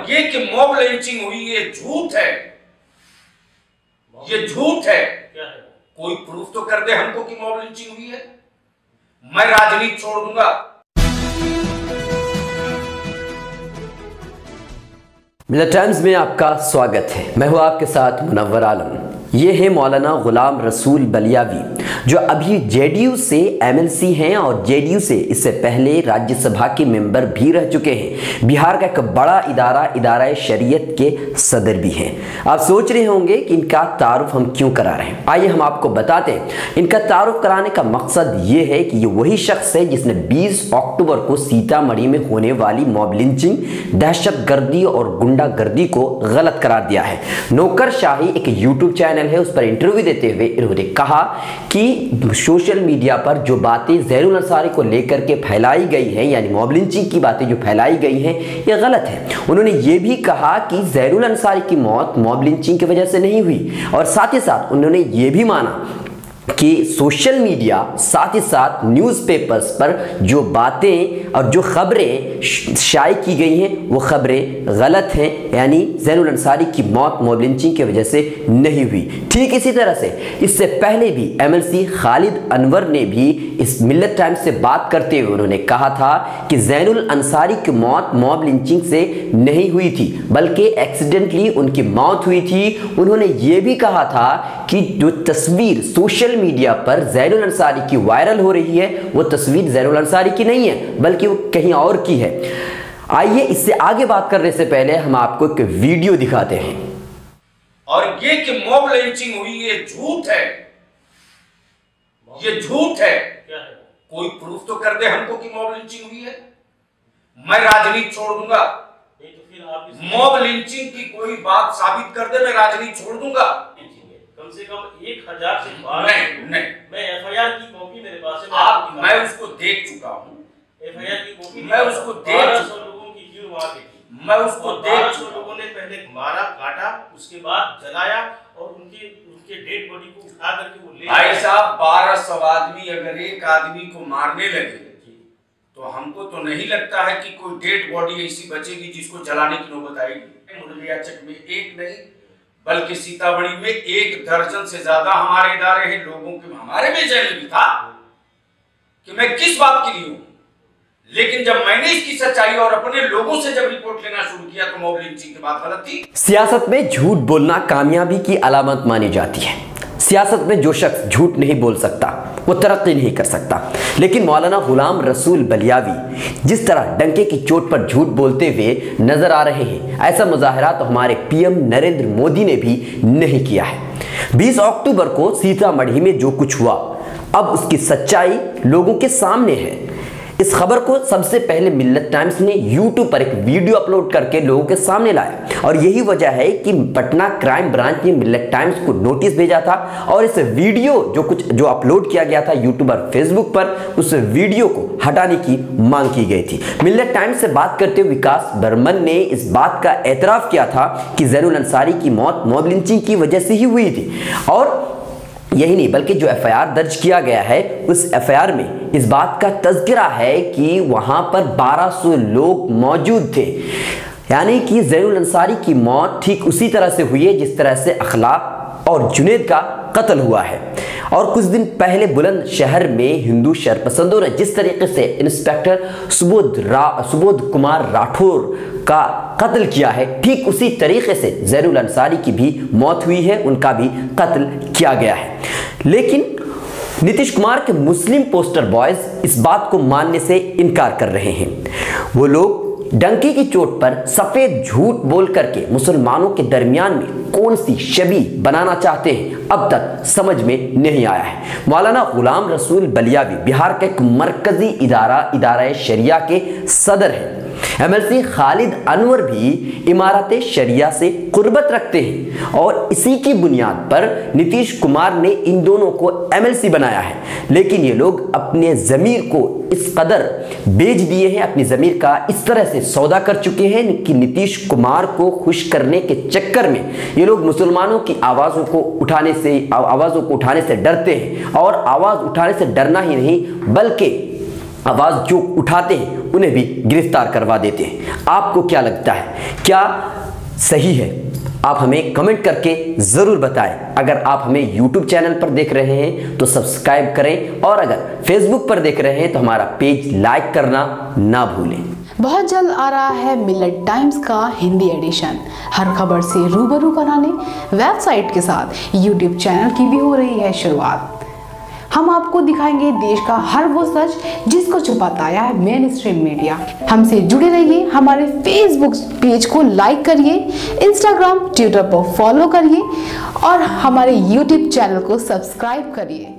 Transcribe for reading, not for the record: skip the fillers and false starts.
ये कि mob lynching हुई ये झूठ है, ये झूठ है। क्या है? कोई प्रूफ तो कर दे हमको कि मॉब लिंचिंग हुई है। मैं राजनीति छोड़ दूंगा। मिलत टाइम्स में आपका स्वागत है। मैं हूं आपके साथ मुनव्वर आलम। ये है मौलाना गुलाम रसूल बलियावी, जो अभी जेडीयू से एमएलसी हैं और जेडीयू से इससे पहले राज्यसभा के मेंबर भी रह चुके हैं। बिहार का एक बड़ा इदारा शरीयत के सदर भी हैं। आप सोच रहे होंगे कि इनका तारुफ हम क्यों करा रहे हैं। आइए हम आपको बताते हैं। इनका तारुफ कराने का मकसद ये है कि ये वही शख्स है जिसने 20 अक्टूबर को सीतामढ़ी में होने वाली मॉब लिंचिंग, दहशतगर्दी और गुंडागर्दी को गलत करार दिया है। नौकरशाही एक यूट्यूब चैनल है, उस पर इंटरव्यू देते हुए इन्होंने कहा कि सोशल मीडिया पर जो बातें ज़ैनुल अंसारी को लेकर के फैलाई गई हैं, यानी मॉब लिंचिंग की बातें जो फैलाई गई हैं, ये गलत है। उन्होंने ये भी कहा कि ज़ैनुल अंसारी की मौत मॉब लिंचिंग की वजह से नहीं हुई, और साथ ही साथ उन्होंने ये भी माना कि सोशल मीडिया साथ ही साथ न्यूज़पेपर्स पर जो बातें और जो खबरें शाये की गई हैं वो खबरें गलत हैं, यानी ज़ैनुल अंसारी की मौत मॉब लिंचिंग की वजह से नहीं हुई। ठीक इसी तरह से इससे पहले भी एमएलसी खालिद अनवर ने भी इस मिल्लत टाइम्स से बात करते हुए उन्होंने कहा था कि ज़ैनुल अंसारी की मौत मॉब लिंचिंग से नहीं हुई थी, बल्कि एक्सीडेंटली उनकी मौत हुई थी। उन्होंने ये भी कहा था कि जो तस्वीर सोशल मीडिया पर ज़ैनुल अंसारी की वायरल हो रही है वो तस्वीर ज़ैनुल अंसारी की नहीं है, बल्कि वो कहीं और की है। आइए इससे आगे बात करने से पहले हम आपको एक वीडियो दिखाते हैं। और ये कि मॉब लिंचिंग हुई ये झूठ है, ये झूठ है। क्या है? कोई प्रूफ तो कर दे हमको कि मॉब लिंचिंग हुई है। मैं राजनीति छोड़ दूंगा। नहीं तो फिर आप मॉब लिंचिंग की कोई बात साबित कर दे, मैं राजनीति छोड़ दूंगा। कम से कम 1000 से 12 नहीं मैं एफआईआर की कॉपी मेरे पास है। मैं उसको देख चुका हूँ। एफआईआर की कॉपी मैं उसको देख 1200 लोगों की भीड़ वहां पे थी। मैं उसको देख 1200 लोगों ने पहले मारा, काटा, उसके बाद जलाया और उनके डेड बॉडी को उठा करके वो ले भाई साहब 1200 आदमी अगर एक आदमी को मारने लगे तो हमको तो नहीं लगता है कि कोई डेड बॉडी ऐसी बचेगी जिसको जलाने की नौबत आएगी। मुरलियाचक में एक नहीं बल्कि सीतामढ़ी में 1 दर्जन से ज्यादा हमारे इदारे हैं। लोगों के हमारे में जेल भी था कि मैं किस बात के लिए हूं, लेकिन जब मैंने इसकी सच्चाई और अपने लोगों से जब रिपोर्ट लेना शुरू किया तो मॉब लिंचिंग की बात गलत थी। सियासत में झूठ बोलना कामयाबी की अलामत मानी जाती है। सियासत में जो शख्स झूठ नहीं बोल सकता वो तरक्की नहीं कर सकता। लेकिन मौलाना गुलाम रसूल बलियावी जिस तरह डंके की चोट पर झूठ बोलते हुए नजर आ रहे हैं, ऐसा मुजाहरा तो हमारे पीएम नरेंद्र मोदी ने भी नहीं किया है। 20 अक्टूबर को सीतामढ़ी में जो कुछ हुआ, अब उसकी सच्चाई लोगों के सामने है। इस खबर को सबसे पहले मिल्लत टाइम्स ने यूट्यूब पर एक वीडियो अपलोड करके लोगों के सामने लाया, और यही वजह है कि पटना क्राइम ब्रांच ने मिल्लत टाइम्स को नोटिस भेजा था और इस वीडियो जो अपलोड किया गया था यूट्यूब और फेसबुक पर, उस वीडियो को हटाने की मांग की गई थी। मिल्लत टाइम्स से बात करते हुए विकास बर्मन ने इस बात का एतराफ किया था कि ज़ैनुल अंसारी की मौत मॉब लिंचिंग की वजह से ही हुई थी, और यही नहीं बल्कि जो एफआईआर दर्ज किया गया है उस एफआईआर में इस बात का तज़किरा है कि वहां पर 1200 लोग मौजूद थे, यानी कि ज़ैनुल अंसारी की मौत ठीक उसी तरह से हुई है जिस तरह से अखलाक और जुनैद का कत्ल हुआ है। और कुछ दिन पहले बुलंदशहर में हिंदू शरपसंदों ने जिस तरीके से इंस्पेक्टर सुबोध कुमार राठौर का कत्ल किया है, ठीक उसी तरीके से ज़ैनुल अंसारी की भी मौत हुई है, उनका भी कत्ल किया गया है। लेकिन नीतीश कुमार के मुस्लिम पोस्टर बॉयज इस बात को मानने से इनकार कर रहे हैं। वो लोग डंकी की चोट पर सफेद झूठ बोल करके मुसलमानों के दरमियान में कौन सी छवि बनाना चाहते हैं, अब तक समझ में नहीं आया है। मौलाना गुलाम रसूल बलियावी बिहार का एक मरकजी इदारा शरिया के सदर हैं। एमएलसी खालिद अनवर भी इमारत शरिया से कुर्बत रखते हैं, और इसी की बुनियाद पर नीतीश कुमार ने इन दोनों को एमएलसी बनाया है। लेकिन ये लोग अपने ज़मीर को इस कदर बेच दिए हैं, अपनी ज़मीर का इस तरह से सौदा कर चुके हैं कि नीतीश कुमार को खुश करने के चक्कर में ये लोग मुसलमानों की आवाज़ों को उठाने से डरते हैं। और आवाज़ उठाने से डरना ही नहीं बल्कि आवाज़ जो उठाते हैं उन्हें भी गिरफ्तार करवा देते हैं। आपको क्या लगता है, क्या सही है? आप हमें कमेंट करके ज़रूर बताएं। अगर आप हमें YouTube चैनल पर देख रहे हैं तो सब्सक्राइब करें, और अगर Facebook पर देख रहे हैं तो हमारा पेज लाइक करना ना भूलें। बहुत जल्द आ रहा है मिलेट टाइम्स का हिंदी एडिशन। हर खबर से रूबरू कराने वेबसाइट के साथ YouTube चैनल की भी हो रही है शुरुआत। हम आपको दिखाएंगे देश का हर वो सच जिसको छुपाता आया है मेन स्ट्रीम मीडिया। हमसे जुड़े रहिए, हमारे फेसबुक पेज को लाइक करिए, इंस्टाग्राम ट्विटर पर फॉलो करिए और हमारे YouTube चैनल को सब्सक्राइब करिए।